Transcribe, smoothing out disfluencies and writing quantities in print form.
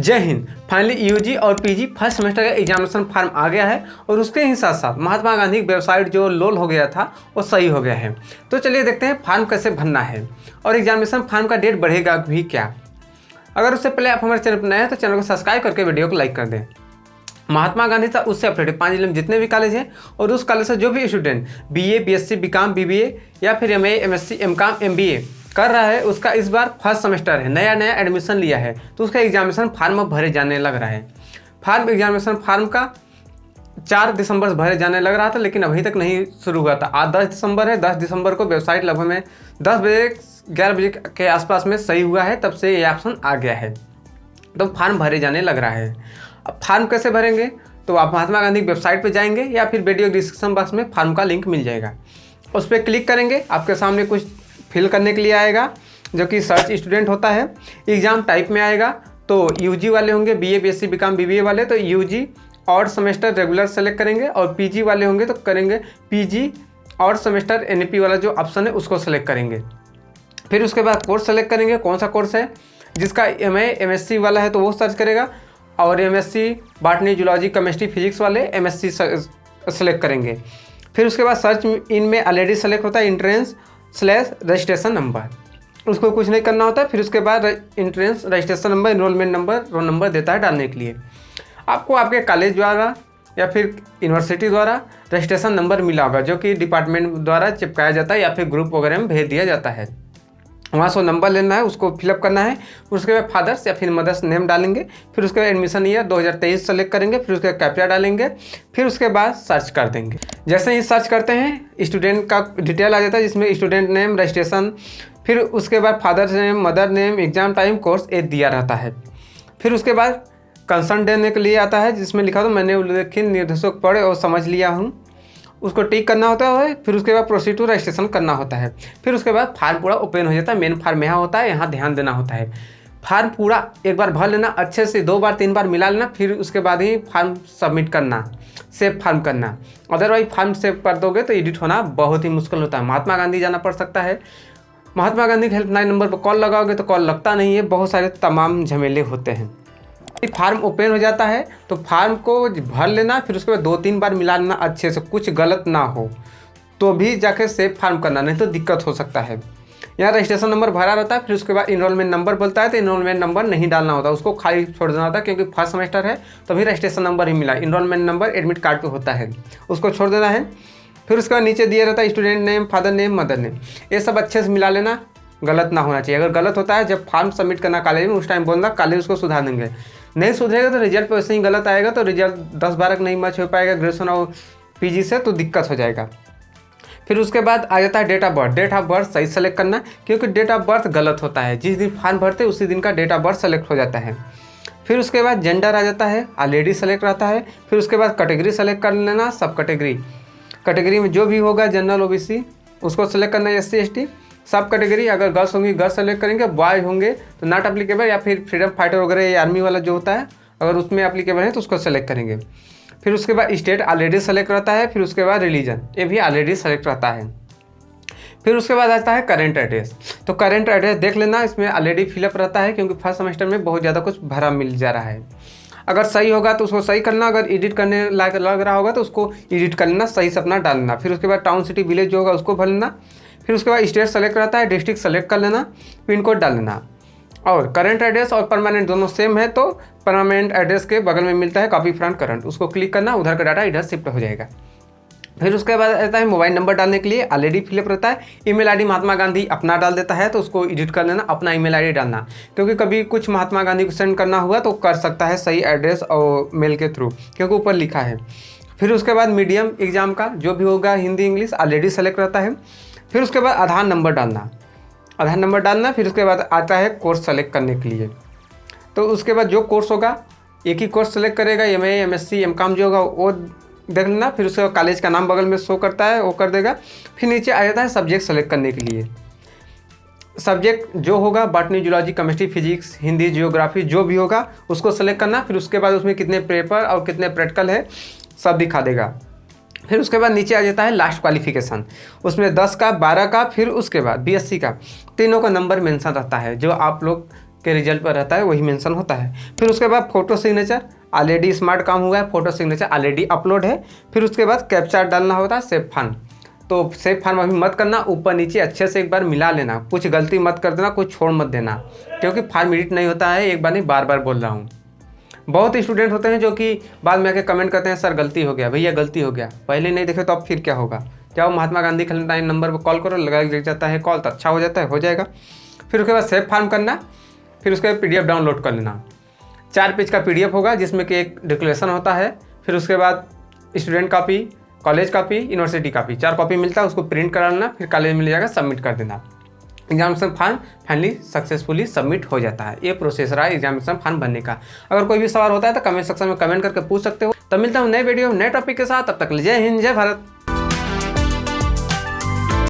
जय Hind. Finally UG और PG first semester का एग्जामिनेशन फॉर्म आ गया है और उसके ही साथ साथ महात्मा गांधी की वेबसाइट जो लोल हो गया था वो सही हो गया है। तो चलिए देखते हैं फॉर्म कैसे भरना है और एग्जामिनेशन फॉर्म का डेट बढ़ेगा भी क्या। अगर उससे पहले आप हमारे चैनल पर नए हैं तो चैनल को सब्सक्राइब करके वीडियो को लाइक कर दें। महात्मा गांधी था उससे अपडेटेड 5 जिले में जितने भी कॉलेज हैं और उस कॉलेज से जो भी student BA, BSc, BCom, BBA या फिर एमए, एमएससी, एमकॉम, एमबीए कर रहा है उसका इस बार फर्स्ट सेमेस्टर है, नया एडमिशन लिया है तो उसका एग्जामिनेशन फॉर्म भरे जाने लग रहा है। एग्जामिनेशन फॉर्म का 4 दिसंबर से भरे जाने लग रहा था लेकिन अभी तक नहीं शुरू हुआ था। आज 10 दिसंबर है। 10 दिसंबर को वेबसाइट लगभग में 10 बजे 11 बजे के आसपास में सही हुआ है, तब से ये ऑप्शन आ गया है तो फॉर्म भरे जाने लग रहा है। अब फॉर्म कैसे भरेंगे तो आप महात्मा गांधी की वेबसाइट पर जाएंगे या फिर वीडियो डिस्क्रिप्शन बॉक्स में फॉर्म का लिंक मिल जाएगा, उस पर क्लिक करेंगे। आपके सामने कुछ फिल करने के लिए आएगा जो कि सर्च स्टूडेंट होता है। एग्ज़ाम टाइप में आएगा तो यूजी वाले होंगे बीए, बीएससी, बीकॉम, बीबीए वाले तो यूजी और सेमेस्टर रेगुलर सेलेक्ट करेंगे और पीजी वाले होंगे तो करेंगे पीजी और सेमेस्टर एनईपी वाला जो ऑप्शन है उसको सेलेक्ट करेंगे। फिर उसके बाद कोर्स सेलेक्ट करेंगे, कौन सा कोर्स है। जिसका एमए, एमएससी वाला है तो वो सर्च करेगा और MSc botany, zoology, chemistry, physics वाले एमएससी सेलेक्ट करेंगे। फिर उसके बाद सर्च इन में ऑलरेडी सेलेक्ट होता है इंट्रेंस/रजिस्ट्रेशन नंबर, उसको कुछ नहीं करना होता है। फिर उसके बाद entrance, registration number, enrolment number, roll number देता है डालने के लिए। आपको आपके कॉलेज द्वारा या फिर यूनिवर्सिटी द्वारा रजिस्ट्रेशन नंबर मिला होगा जो कि डिपार्टमेंट द्वारा चिपकाया जाता है या फिर ग्रुप वगैरह में भेज दिया जाता है। वहाँ से नंबर लेना है, उसको फिलअप करना है। उसके बाद फादर्स या फिर मदर्स नेम डालेंगे। फिर उसके बाद एडमिशन ईयर 2023 सेलेक्ट करेंगे। फिर उसके बाद कैप्चा डालेंगे। फिर उसके बाद सर्च कर देंगे। जैसे ही सर्च करते हैं स्टूडेंट का डिटेल आ जाता है जिसमें स्टूडेंट नेम, रजिस्ट्रेशन, फिर उसके बाद father's name, mother name, exam time, course age दिया रहता है। फिर उसके बाद कंसर्न देने के लिए आता है जिसमें लिखा था मैंने उल्लेखित निर्देशों को पढ़े और समझ लिया हूँ, उसको टिक करना होता है। फिर उसके बाद प्रोसीड टू रजिस्ट्रेशन करना होता है। फिर उसके बाद फार्म पूरा ओपन हो जाता है। मेन फार्म यहाँ होता है, यहाँ ध्यान देना होता है। फार्म पूरा एक बार भर लेना, अच्छे से 2 बार 3 बार मिला लेना, फिर उसके बाद ही फार्म सबमिट करना, सेव फार्म करना। अदरवाइज फार्म सेव कर दोगे तो एडिट होना बहुत ही मुश्किल होता है। महात्मा गांधी जाना पड़ सकता है। महात्मा गांधी के हेल्पलाइन नंबर पर कॉल लगाओगे तो कॉल लगता नहीं है, बहुत सारे तमाम झमेले होते हैं। फार्म ओपन हो जाता है तो फार्म को भर लेना, फिर उसके बाद 2-3 बार मिला लेना अच्छे से, कुछ गलत ना हो तो भी जाके सेव फार्म करना, नहीं तो दिक्कत हो सकता है। यहाँ रजिस्ट्रेशन नंबर भरा रहता है। फिर उसके बाद इनरोलमेंट नंबर बोलता है तो इनरोलमेंट नंबर नहीं डालना होता, उसको खाली छोड़ देना होता है क्योंकि फर्स्ट सेमेस्टर है तभी रजिस्ट्रेशन नंबर ही मिला। इनरोलमेंट नंबर एडमिट कार्ड पे होता है, उसको छोड़ देना है। फिर उसके बाद नीचे दिया रहता है student name, father name, mother name, ये सब अच्छे से मिला लेना, गलत ना होना चाहिए। अगर गलत होता है जब फॉर्म सबमिट करना कॉलेज में उस टाइम बोलना, कॉलेज उसको सुधार देंगे। नहीं सुधरेगा तो रिजल्ट पे वैसे ही गलत आएगा तो रिजल्ट 10-12 नहीं मैच हो पाएगा ग्रेजुएशन और पीजी से, तो दिक्कत हो जाएगा। फिर उसके बाद आ जाता है date of birth. Date of birth सही सेलेक्ट करना क्योंकि डेट ऑफ बर्थ गलत होता है, जिस दिन फॉर्म भरते उसी दिन का डेट ऑफ बर्थ सेलेक्ट हो जाता है। फिर उसके बाद जेंडर आ जाता है, ऑलरेडी सेलेक्ट रहता है। फिर उसके बाद कैटेगरी सेलेक्ट कर लेना, सब कैटेगरी में जो भी होगा, जनरल, ओबीसी उसको सेलेक्ट करना, एससी, एसटी सब कैटेगरी। अगर गर्ल्स होंगी गर्ल्स सेलेक्ट करेंगे, बॉय होंगे तो नॉट एप्लीकेबल, या फिर फ्रीडम फाइटर वगैरह या आर्मी वाला जो होता है अगर उसमें एप्लीकेबल है तो उसको सेलेक्ट करेंगे। फिर उसके बाद स्टेट ऑलरेडी सेलेक्ट रहता है। फिर उसके बाद रिलीजन, ये भी ऑलरेडी सेलेक्ट रहता है। फिर उसके बाद आता है करेंट एड्रेस। तो करेंट एड्रेस देख लेना, इसमें ऑलरेडी फिलअप रहता है क्योंकि फर्स्ट सेमेस्टर में बहुत ज़्यादा कुछ भरा मिल जा रहा है। अगर सही होगा तो उसको सही करना, अगर एडिट करने लायक लग रहा होगा तो उसको एडिट कर लेना, सही से अपना डालना। फिर उसके बाद टाउन, सिटी, विलेज जो होगा उसको भर लेना। फिर उसके बाद स्टेट सेलेक्ट रहता है, डिस्ट्रिक्ट सेलेक्ट कर लेना, पिन कोड डाल लेना। और करंट एड्रेस और परमानेंट दोनों सेम है तो परमानेंट एड्रेस के बगल में मिलता है कॉपी फ्रॉम करंट, उसको क्लिक करना, उधर का डाटा इधर शिफ्ट हो जाएगा। फिर उसके बाद आता है मोबाइल नंबर डालने के लिए, ऑलरेडी फिलअप रहता है। ईमेल आईडी महात्मा गांधी अपना डाल देता है तो उसको एडिट कर लेना, अपना ईमेल आईडी डालना क्योंकि कभी कुछ महात्मा गांधी को सेंड करना हुआ तो कर सकता है सही एड्रेस और मेल के थ्रू क्योंकि ऊपर लिखा है। फिर उसके बाद मीडियम एग्जाम का जो भी होगा, हिंदी, इंग्लिश ऑलरेडी सेलेक्ट रहता है। फिर उसके बाद आधार नंबर डालना। फिर उसके बाद आता है कोर्स सेलेक्ट करने के लिए, तो उसके बाद जो कोर्स होगा एक ही कोर्स सेलेक्ट करेगा, एमए, एमएससी, एमकॉम जो होगा वो देख लेना। फिर उसके बाद कॉलेज का नाम बगल में शो करता है वो कर देगा। फिर नीचे आ जाता है सब्जेक्ट सेलेक्ट करने के लिए। सब्जेक्ट जो होगा botany, zoology, chemistry, physics, Hindi, geography जो भी होगा उसको सेलेक्ट करना। फिर उसके बाद उसमें कितने पेपर और कितने प्रैक्टिकल है सब दिखा देगा। फिर उसके बाद नीचे आ जाता है लास्ट क्वालिफिकेशन, उसमें 10 का, 12 का, फिर उसके बाद बीएससी का, तीनों का नंबर मेंशन रहता है जो आप लोग के रिजल्ट पर रहता है वही मेंशन होता है। फिर उसके बाद फोटो सिग्नेचर ऑलरेडी स्मार्ट काम हुआ है, फोटो सिग्नेचर ऑलरेडी अपलोड है। फिर उसके बाद कैप्चा डालना होता है सेव फॉर्म। तो सेव फॉर्म अभी मत करना, ऊपर नीचे अच्छे से एक बार मिला लेना, कुछ गलती मत कर देना, कुछ छोड़ मत देना, क्योंकि फॉर्म एडिट नहीं होता है, एक बार नहीं बार बार बोल रहा हूँ। बहुत स्टूडेंट होते हैं जो कि बाद में आके कमेंट करते हैं सर गलती हो गया, भैया गलती हो गया, पहले नहीं देखे तो अब फिर क्या होगा। जाओ महात्मा गांधी हेल्पलाइन नंबर पर कॉल करो, लगा लग जाता है कॉल तो अच्छा हो जाता है, हो जाएगा। फिर उसके बाद सेव फॉर्म करना, फिर उसके बाद PDF डाउनलोड कर लेना। 4 पेज का PDF होगा जिसमें कि एक डिक्लेरेशन होता है, फिर उसके बाद student copy, college copy, university copy, 4 copy मिलता है, उसको प्रिंट करा लेना, फिर कॉलेज में ले जाकर सबमिट कर देना। Examination form finally successfully submit हो जाता है। ये प्रोसेस रहा है एग्जामिनेशन फॉर्म भरने का। अगर कोई भी सवाल होता है तो कमेंट सेक्शन में कमेंट करके पूछ सकते हो। तब मिलता हूँ नए वीडियो नए टॉपिक के साथ, तब तक जय हिंद जय भारत।